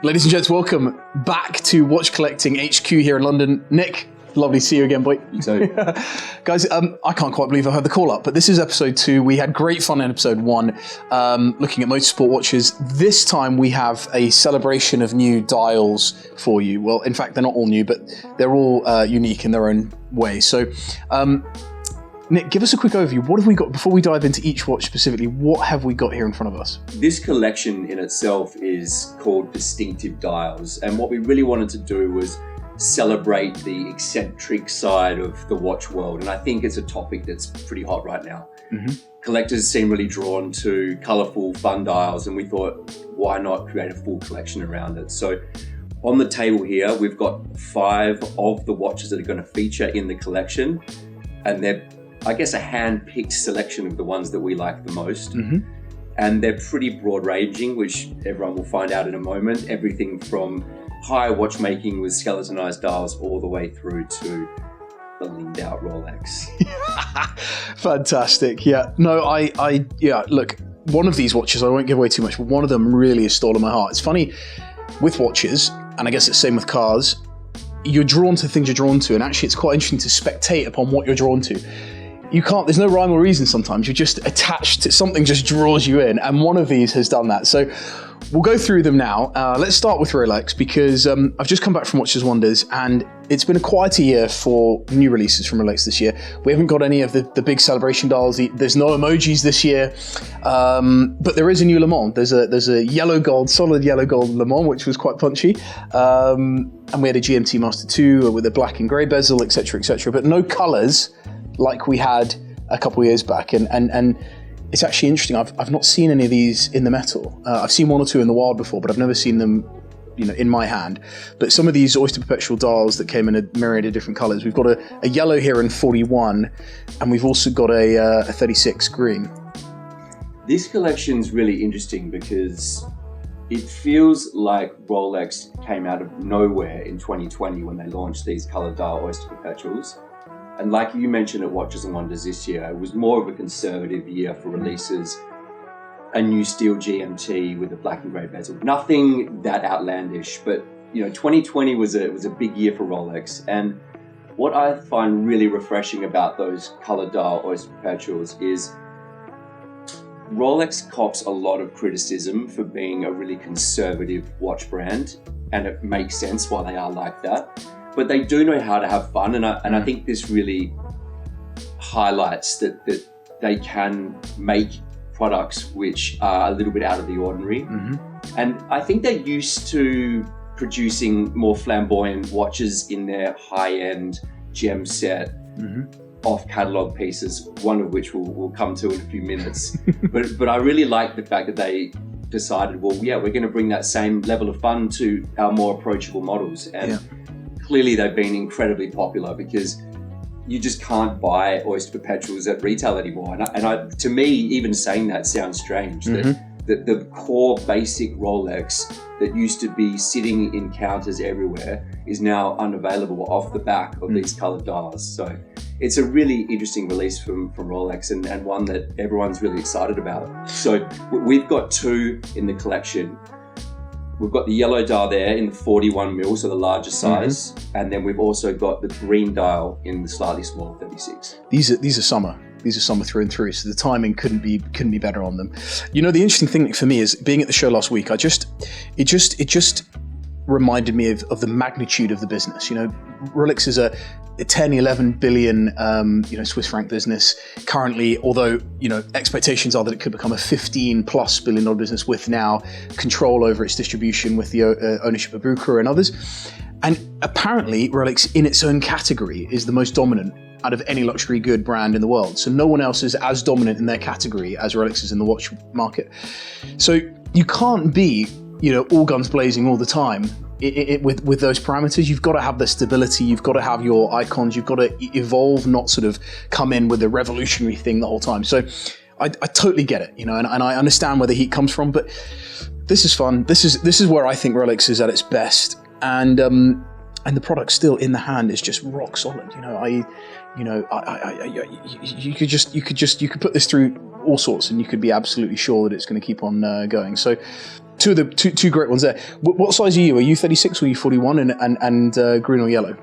Ladies and gents, welcome back to Watch Collecting HQ here in London. Nick, lovely to see you again, boy. So, guys, I can't quite believe I heard the call up, but this is episode 2. We had great fun in episode 1, looking at motorsport watches. This time we have a celebration of new dials for you. Well, in fact, they're not all new, but they're all unique in their own way. So, Nick, give us a quick overview. What have we got, before we dive into each watch specifically, what have we got here in front of us? this collection in itself is called Distinctive Dials, and what we really wanted to do was celebrate the eccentric side of the watch world, and I think it's a topic that's pretty hot right now. Collectors seem really drawn to colourful, fun dials, and we thought, why not create a full collection around it? So on the table here, we've got 5 of the watches that are going to feature in the collection, and they're, I guess, a hand-picked selection of the ones that we like the most. And they're pretty broad-ranging, which everyone will find out in a moment. Everything from high watchmaking with skeletonized dials all the way through to the leaned out Rolex. Fantastic. Yeah. No, yeah, look, one of these watches, I won't give away too much, but one of them really has stolen my heart. It's funny with watches, and I guess it's the same with cars, you're drawn to things you're drawn to, and actually it's quite interesting to spectate upon what you're drawn to. You can't, there's no rhyme or reason sometimes, you're just attached to something, just draws you in, and one of these has done that. So we'll go through them now. Let's start with Rolex, because I've just come back from Watches Wonders, and it's been a quieter year for new releases from Rolex this year. We haven't got any of the big celebration dials. There's no emojis this year, but there is a new Le Mans. There's a yellow gold, solid yellow gold Le Mans, which was quite punchy. And we had a GMT Master 2 with a black and grey bezel, etc., etc., but no colours like we had a couple of years back, and it's actually interesting. I've not seen any of these in the metal. I've seen 1 or 2 in the wild before, but I've never seen them, in my hand. But some of these Oyster Perpetual dials that came in a myriad of different colours. We've got a yellow here in 41, and we've also got a 36 green. This collection's really interesting because it feels like Rolex came out of nowhere in 2020 when they launched these coloured dial Oyster Perpetuals. And like you mentioned at Watches and Wonders this year, it was more of a conservative year for releases. A new steel GMT with a black and grey bezel. Nothing that outlandish, but 2020 was a big year for Rolex. And what I find really refreshing about those coloured dial Oyster Perpetuals is Rolex cops a lot of criticism for being a really conservative watch brand, and it makes sense why they are like that. But they do know how to have fun, and I think this really highlights that they can make products which are a little bit out of the ordinary. And I think they're used to producing more flamboyant watches in their high-end gem set off-catalogue pieces, one of which we'll come to in a few minutes. but I really like the fact that they decided, well, yeah, we're going to bring that same level of fun to our more approachable models. And clearly they've been incredibly popular because you just can't buy Oyster Perpetuals at retail anymore. And to me, even saying that sounds strange. That the core basic Rolex that used to be sitting in counters everywhere is now unavailable off the back of these coloured dials. So it's a really interesting release from Rolex, and one that everyone's really excited about. So we've got 2 in the collection. We've got the yellow dial there in the 41 mil, so the larger size, and then we've also got the green dial in the slightly smaller 36. These are summer. These are summer through and through, so the timing couldn't be better on them. The interesting thing for me is being at the show last week. It just reminded me of the magnitude of the business. Rolex is a 10, 11 billion, Swiss franc business currently, although, expectations are that it could become a $15+ billion business with now control over its distribution with the ownership of Bucherer and others. And apparently Rolex in its own category is the most dominant out of any luxury good brand in the world. So no one else is as dominant in their category as Rolex is in the watch market. So you can't be, all guns blazing all the time. With those parameters, you've got to have the stability, you've got to have your icons, you've got to evolve, not sort of come in with a revolutionary thing the whole time. So I totally get it, and I understand where the heat comes from, but this is fun. This is where I think Rolex is at its best, and the product still in the hand is just rock solid. You could put this through all sorts, and you could be absolutely sure that it's going to keep on going. So two great ones there. What size are you? Are you 36 or are you 41 and green or yellow?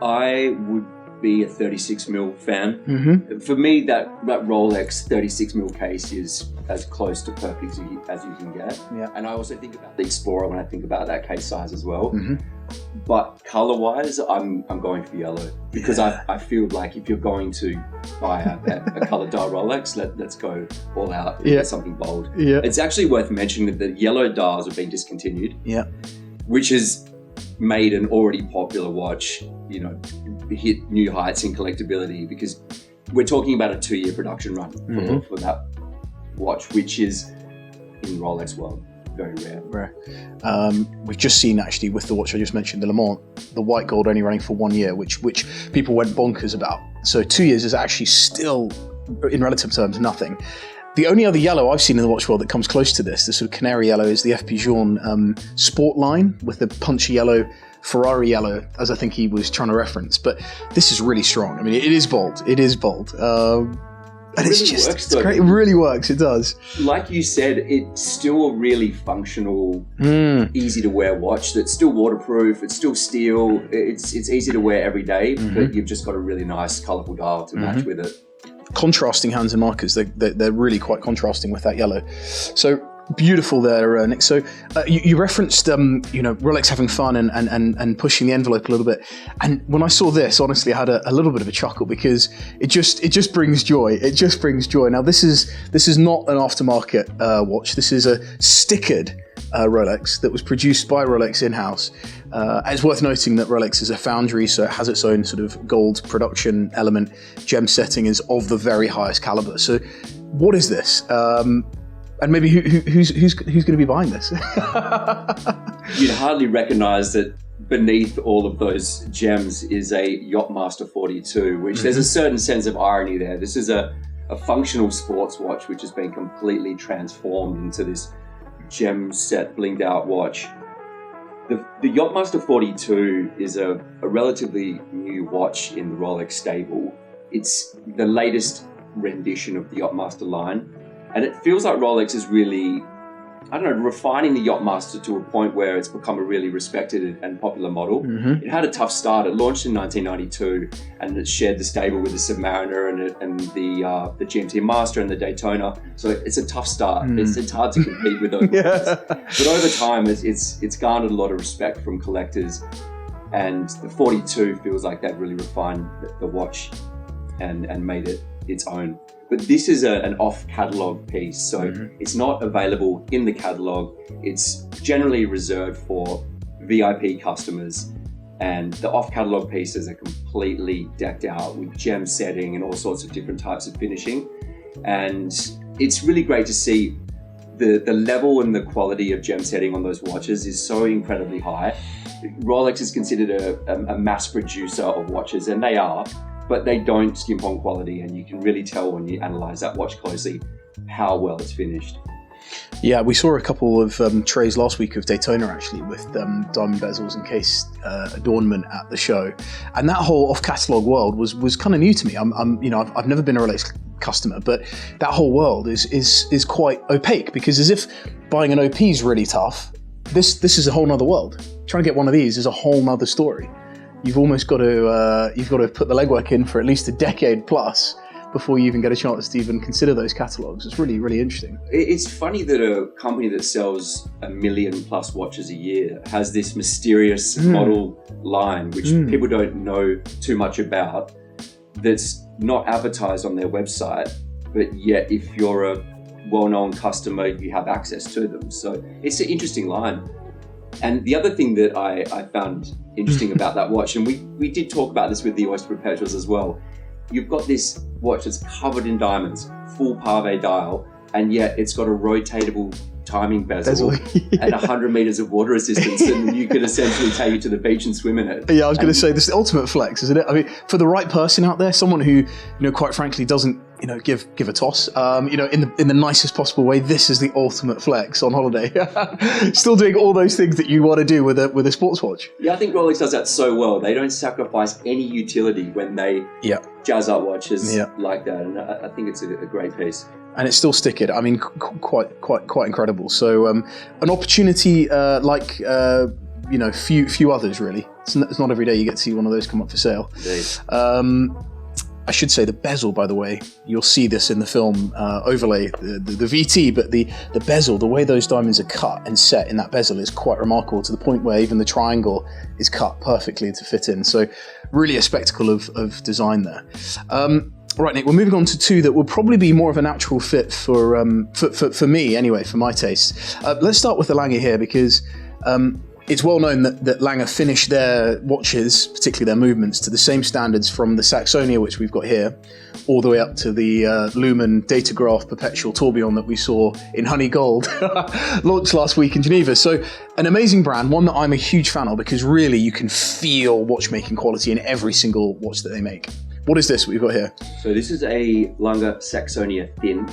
I would be a 36mm fan. Mm-hmm. For me, that Rolex 36mm case is as close to perfect as you can get. Yeah. And I also think about the Explorer when I think about that case size as well. Mm-hmm. But color-wise, I'm going for yellow because I feel like if you're going to buy a color dial Rolex, let's go all out and get something bold. Yeah. It's actually worth mentioning that the yellow dials have been discontinued. Yeah. Which has made an already popular watch, hit new heights in collectability, because we're talking about a 2-year production run for that watch, which is in Rolex world very rare. We've just seen, actually, with the watch I just mentioned, the Le Mans, the white gold only running for 1 year, which people went bonkers about. So 2 years is actually still, in relative terms, nothing. The only other yellow I've seen in the watch world that comes close to this, the sort of canary yellow, is the F. Pigeon Sport line with the punchy yellow, Ferrari yellow, as I think he was trying to reference. But this is really strong. I mean, it is bold. It is bold. And it's great. It really works. It does. Like you said, it's still a really functional, easy to wear watch that's still waterproof. It's still steel. It's easy to wear every day, but you've just got a really nice, colourful dial to match with it. Contrasting hands and markers. They're really quite contrasting with that yellow. So beautiful there, Nick. So you referenced Rolex having fun and pushing the envelope a little bit. And when I saw this, honestly, I had a little bit of a chuckle because it just brings joy. It just brings joy. Now this is not an aftermarket watch. This is a stickered Rolex that was produced by Rolex in-house. It's worth noting that Rolex is a foundry, so it has its own sort of gold production element. Gem setting is of the very highest caliber. So what is this? And maybe who's going to be buying this? You'd hardly recognise that beneath all of those gems is a Yachtmaster 42, which there's a certain sense of irony there. This is a functional sports watch which has been completely transformed into this gem set blinged out watch. The Yachtmaster 42 is a relatively new watch in the Rolex stable. It's the latest rendition of the Yachtmaster line. And it feels like Rolex is really, refining the Yachtmaster to a point where it's become a really respected and popular model. It had a tough start. It launched in 1992 and it shared the stable with the Submariner and the GMT Master and the Daytona. So it's a tough start. It's hard to compete with those. But over time, it's garnered a lot of respect from collectors. And the 42 feels like they've really refined the watch and made it its own. But this is an off-catalogue piece, so it's not available in the catalogue. It's generally reserved for VIP customers, and the off-catalogue pieces are completely decked out with gem setting and all sorts of different types of finishing. And it's really great to see the level and the quality of gem setting on those watches is so incredibly high. Rolex is considered a mass producer of watches, and they are. But they don't skimp on quality, and you can really tell when you analyse that watch closely how well it's finished. Yeah, we saw a couple of trays last week of Daytona, actually, with diamond bezels and case adornment at the show, and that whole off-catalogue world was kind of new to me. I've never been a Rolex customer, but that whole world is quite opaque, because as if buying an OP is really tough, this is a whole nother world. Trying to get one of these is a whole nother story. You've almost got to put the legwork in for at least a decade plus before you even get a chance to even consider those catalogues. It's really, really interesting. It's funny that a company that sells 1 million plus watches a year has this mysterious model line, which people don't know too much about, that's not advertised on their website, but yet if you're a well-known customer, you have access to them. So it's an interesting line. And the other thing that I found interesting about that watch, and we did talk about this with the Oyster Perpetuals as well, you've got this watch that's covered in diamonds, full pave dial, and yet it's got a rotatable timing bezel and 100 meters of water resistance, and you could essentially take it to the beach and swim in it. Yeah, I was going to say, this is the ultimate flex, isn't it? I mean, for the right person out there, someone who, quite frankly doesn't, give a toss, in the nicest possible way, this is the ultimate flex on holiday. Still doing all those things that you want to do with a sports watch. Yeah, I think Rolex does that so well. They don't sacrifice any utility when they jazz up watches like that, and I think it's a great piece. and it's still sticking. I mean, quite incredible. So an opportunity like few others really. It's not every day you get to see one of those come up for sale. Indeed. I should say the bezel, by the way, you'll see this in the film overlay, the VT, but the bezel, the way those diamonds are cut and set in that bezel is quite remarkable, to the point where even the triangle is cut perfectly to fit in. So really a spectacle of design there. Right, Nick, we're moving on to two that will probably be more of a natural fit for me anyway, for my taste. Let's start with the Lange here, because it's well known that Lange finish their watches, particularly their movements, to the same standards from the Saxonia, which we've got here, all the way up to the Lumen Datagraph Perpetual Tourbillon that we saw in honey gold, launched last week in Geneva. So an amazing brand, one that I'm a huge fan of, because really you can feel watchmaking quality in every single watch that they make. What is this we've got here? So this is a Lange Saxonia Thin.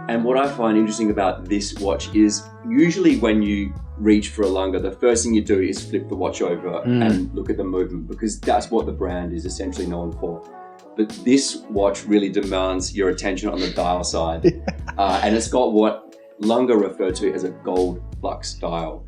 And what I find interesting about this watch is usually when you reach for a Lange, the first thing you do is flip the watch over and look at the movement, because that's what the brand is essentially known for. But this watch really demands your attention on the dial side. And it's got what Lange refer to as a gold flux dial.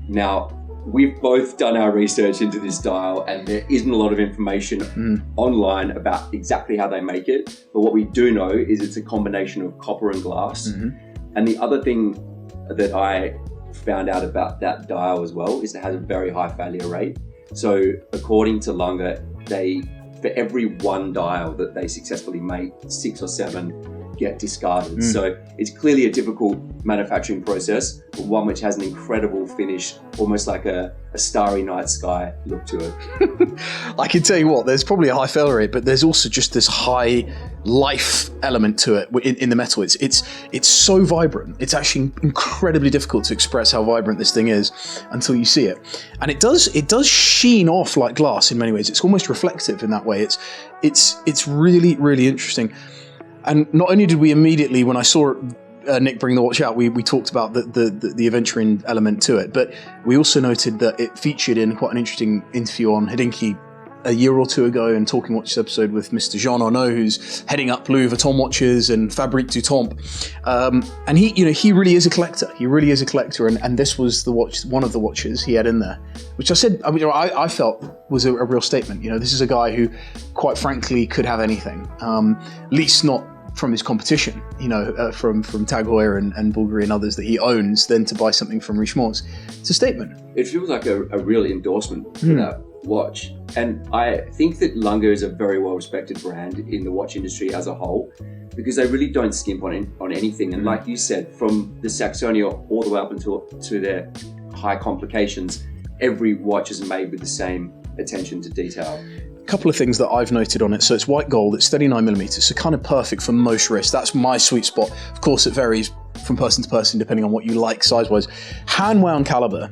Now, we've both done our research into this dial, and there isn't a lot of information online about exactly how they make it. But what we do know is it's a combination of copper and glass. And the other thing that I found out about that dial as well is it has a very high failure rate. So according to Lange, for every one dial that they successfully make, 6 or 7 get discarded. So it's clearly a difficult manufacturing process, but one which has an incredible finish, almost like a starry night sky look to it. I can tell you what, there's probably a high failure rate, but there's also just this high life element to it in the metal. It's so vibrant. It's actually incredibly difficult to express how vibrant this thing is until you see it. And it does sheen off like glass in many ways. It's almost reflective in that way. It's really, really interesting. And not only did we immediately, when I saw Nick bring the watch out, we talked about the adventuring element to it, but we also noted that it featured in quite an interesting interview on Hodinkee a year or two ago, in Talking Watches episode with Mr. Jean Arnaud, who's heading up Louis Vuitton watches and Fabrique du Temps. And he really is a collector. He really is a collector, and this was one of the watches he had in there, which I felt was a real statement. This is a guy who, quite frankly, could have anything, at least not from his competition, from Tag Heuer and Bulgari and others that he owns, then to buy something from Richemont's. It's a statement. It feels like a real endorsement for that watch. And I think that Lange is a very well-respected brand in the watch industry as a whole, because they really don't skimp on anything. And like you said, from the Saxonia all the way up to their high complications, every watch is made with the same attention to detail. Couple of things that I've noted on it. So it's white gold, it's 39mm, so kind of perfect for most wrists. That's my sweet spot. Of course, it varies from person to person depending on what you like size-wise. Hand-wound caliber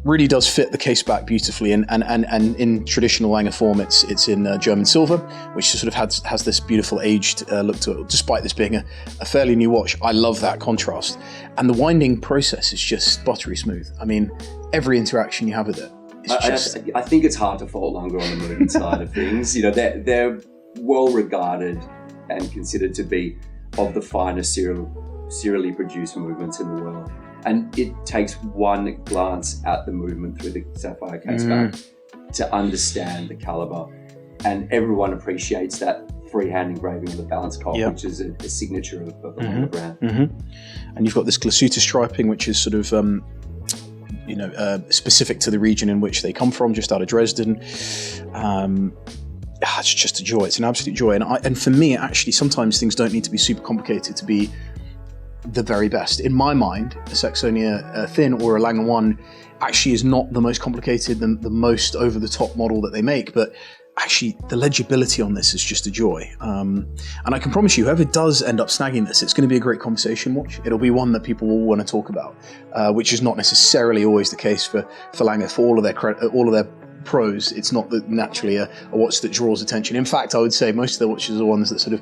really does fit the case back beautifully, and in traditional Lange form, it's in German silver, which sort of has this beautiful aged look to it, despite this being a fairly new watch. I love that contrast, and the winding process is just buttery smooth. I mean, every interaction you have with it. I think it's hard to fault Lange on the movement side of things. They're well regarded and considered to be of the finest serially produced movements in the world. And it takes one glance at the movement through the sapphire caseback to understand the caliber. And everyone appreciates that freehand engraving of the balance cock, which is a signature of the Lange brand. And you've got this glasuta striping, which is sort of specific to the region in which they come from, just out of Dresden. It's just a joy. It's an absolute joy. And for me, actually, sometimes things don't need to be super complicated to be the very best. In my mind, a Saxonia Thin or a Lange 1 actually is not the most complicated, the most over-the-top model that they make, but actually the legibility on this is just a joy. And I can promise you, whoever does end up snagging this, it's going to be a great conversation watch. It'll be one that people will want to talk about, which is not necessarily always the case for Lange. For all of their pros, it's not naturally a watch that draws attention. In fact, I would say most of their watches are ones that sort of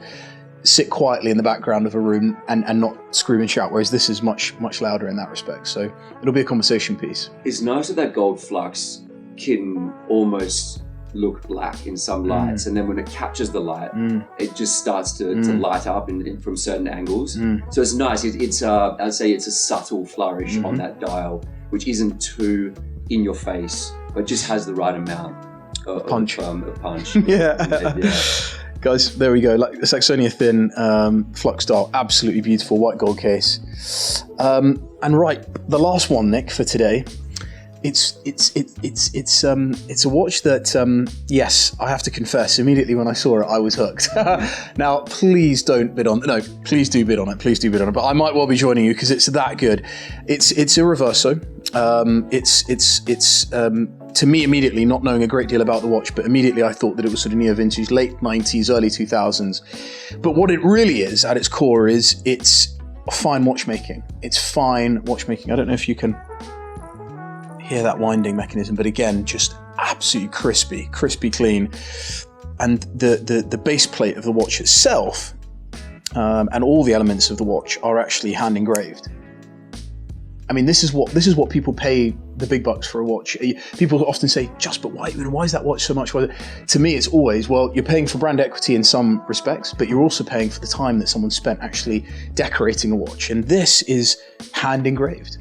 sit quietly in the background of a room and not scream and shout, whereas this is much louder in that respect. So it'll be a conversation piece. It's nice that gold flux can almost look black in some lights, and then when it captures the light, it just starts to light up from certain angles. So it's nice. I'd say it's a subtle flourish on that dial, which isn't too in your face, but just has the right amount of punch. Yeah. Guys, there we go. Like Saxonia Thin flux dial, absolutely beautiful white gold case. And right, the last one, Nick, for today. It's a watch that yes, I have to confess, immediately when I saw it, I was hooked. Now, please don't bid on. No, please do bid on it. Please do bid on it. But I might well be joining you because it's that good. It's a Reverso. It's to me immediately, not knowing a great deal about the watch, but immediately I thought that it was sort of neo vintage, late 90s, early 2000s. But what it really is at its core is it's fine watchmaking. It's fine watchmaking. I don't know if you can hear that winding mechanism, but again, just absolutely crispy clean. And the base plate of the watch itself and all the elements of the watch are actually hand engraved. I mean, this is what people pay the big bucks for a watch. People often say, but why is that watch so much? Well, to me, it's always, well, you're paying for brand equity in some respects, but you're also paying for the time that someone spent actually decorating a watch. And this is hand engraved.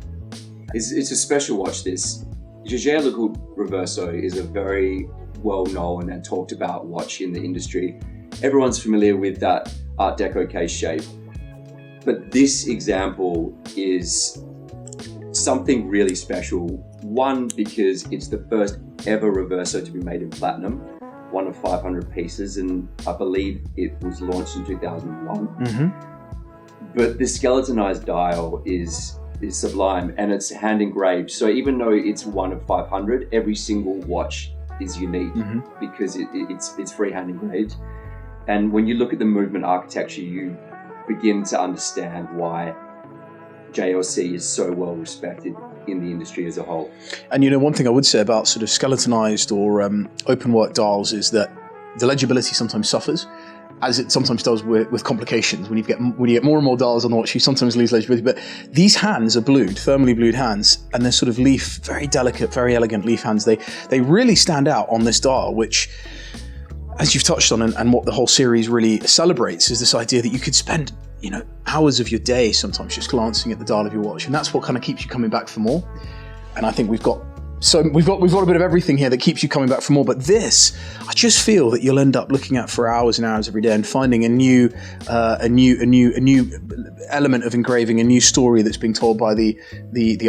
It's a special watch, this. Jaeger LeCoultre Reverso is a very well-known and talked about watch in the industry. Everyone's familiar with that Art Deco case shape. But this example is something really special. One, because it's the first ever Reverso to be made in platinum, one of 500 pieces, and I believe it was launched in 2001. But the skeletonized dial is sublime, and it's hand engraved. So even though it's one of 500, every single watch is unique because it's freehand engraved. And when you look at the movement architecture, you begin to understand why JLC is so well respected in the industry as a whole. And one thing I would say about sort of skeletonized or open work dials is that the legibility sometimes suffers, as it sometimes does with complications. When you get more and more dials on the watch, you sometimes lose legibility. But these hands are blued, thermally blued hands, and they're sort of leaf, very delicate, very elegant leaf hands. They really stand out on this dial, which, as you've touched on, and what the whole series really celebrates, is this idea that you could spend hours of your day sometimes just glancing at the dial of your watch, and that's what kind of keeps you coming back for more. And I think we've got a bit of everything here that keeps you coming back for more. But this, I just feel that you'll end up looking at for hours and hours every day and finding a new element of engraving, a new story that's being told by the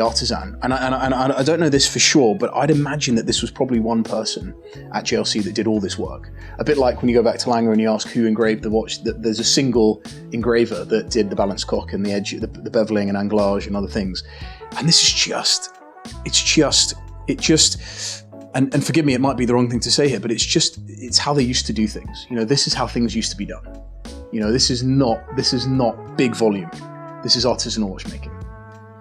artisan. And I don't know this for sure, but I'd imagine that this was probably one person at JLC that did all this work. A bit like when you go back to Langer and you ask who engraved the watch, that there's a single engraver that did the balance cock and the edge, the beveling and anglage and other things. And this is and forgive me, it might be the wrong thing to say here, but it's how they used to do things. This is how things used to be done. This is not big volume. This is artisanal watchmaking.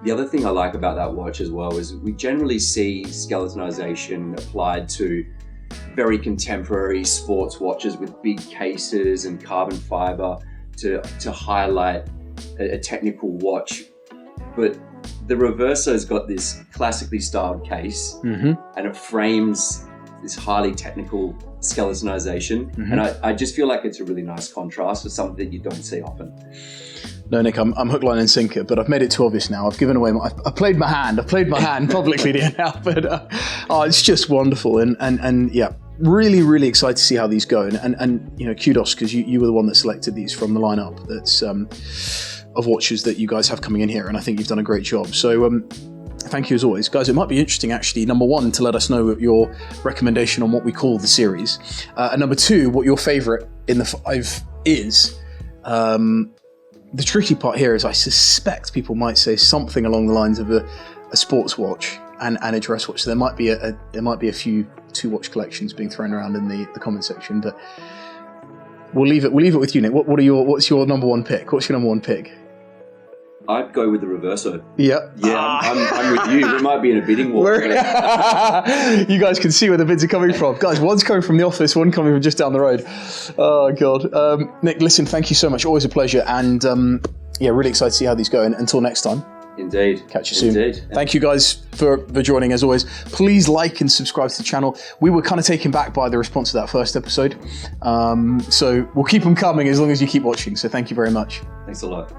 The other thing I like about that watch as well is we generally see skeletonization applied to very contemporary sports watches with big cases and carbon fiber to highlight a technical watch. But the Reverso's got this classically styled case, and it frames this highly technical skeletonization. And I just feel like it's a really nice contrast with something that you don't see often. No, Nick, I'm hook, line, and sinker, but I've made it too obvious now. I've given away I've played my hand. I've played my hand publicly now, but it's just wonderful, and yeah, really, really excited to see how these go. And kudos, because you were the one that selected these from the lineup. That's of watches that you guys have coming in here, and I think you've done a great job. So thank you as always. Guys, it might be interesting actually, number one, to let us know your recommendation on what we call the series, and number two, what your favourite in the 5 is. The tricky part here is I suspect people might say something along the lines of a sports watch and a dress watch. So there might be a few 2-watch collections being thrown around in the comment section, but we'll leave it with you, Nick. What's your number one pick? What's your number one pick? I'd go with the Reverso. Yeah. Yeah, I'm with you. We might be in a bidding war. You guys can see where the bids are coming from. Guys, one's coming from the office, one coming from just down the road. Oh, God. Nick, listen, thank you so much. Always a pleasure. And, really excited to see how these go. And until next time, Indeed. Catch you soon. Indeed. Thank you guys for joining as always. Please like and subscribe to the channel. We were kind of taken back by the response to that first episode. So we'll keep them coming as long as you keep watching. So thank you very much. Thanks a lot.